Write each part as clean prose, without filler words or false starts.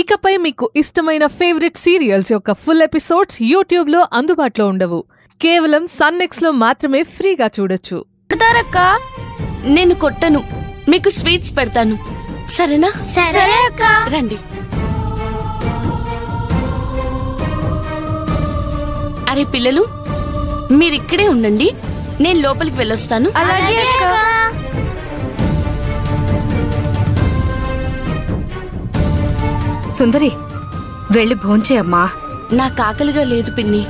ఇకపై మీకు ఇష్టమైన ఫేవరెట్ సీరియల్స్ యొక్క ఫుల్ ఎపిసోడ్స్ యూట్యూబ్ లో అందుబాటులో ఉండవు. కేవలం సన్నెక్స్ లో మాత్రమే ఫ్రీగా చూడొచ్చు. నేను కొట్టను, మీకు స్వీట్స్ పెడతాను, సరేనా? సరే అక్క. రండి. అరే పిల్లలు, మీరిక్కడే ఉండండి, నేను లోపలికి వెళ్ళొస్తాను. అలాగే అక్క. సుందరి, వెళ్ళి భోంచే అమ్మా. నాకు ఆకలిగా లేదు పిన్ని.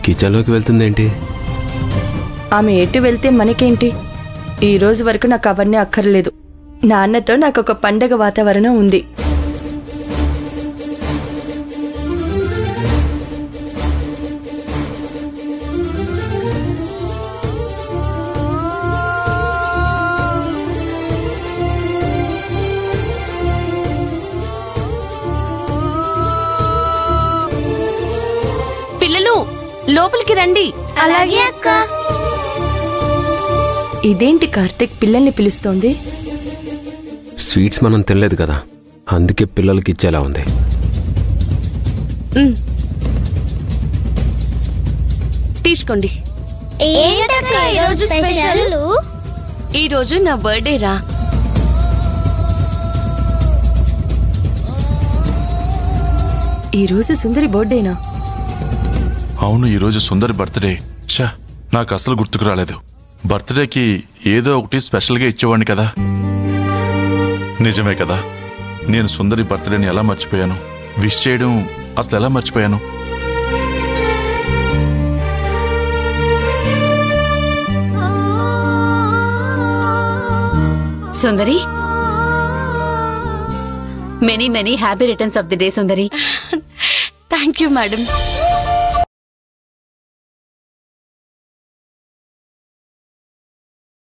కిచెన్లోకి వెళ్తుందేంటి? ఆమె ఎటు వెళ్తే మనకేంటి? ఈ రోజు వరకు నాకు అవన్నీ అక్కర్లేదు. నాన్నతో నాకు ఒక పండగ వాతావరణం ఉంది. పిల్లలు, లోపలికి రండి. అలాగే అక్క. ఇదేంటి కార్తిక్ పిల్లల్ని పిలుస్తోంది? స్వీట్స్ మనం తినలేదు కదా, అందుకే పిల్లలకి ఇచ్చేలా ఉంది. తీసుకోండి. ఏంటక్క ఈరోజు స్పెషల్? ఈరోజు నా బర్త్డే రా. ఈరోజు సుందరి బర్త్డేనా? అవును, ఈరోజు సుందరి బర్త్డే. ఛా, నాకు అసలు గుర్తుకు రాలేదు. బర్త్డేకి ఏదో ఒకటి స్పెషల్గా ఇచ్చేవాడిని కదా. నిజమే కదా, నేను సుందరి బర్త్డేని ఎలా మర్చిపోయాను? విష్ చేయడం అసలు ఎలా మర్చిపోయాను? Sundari, many many happy returns of the day Sundari. Thank you madam.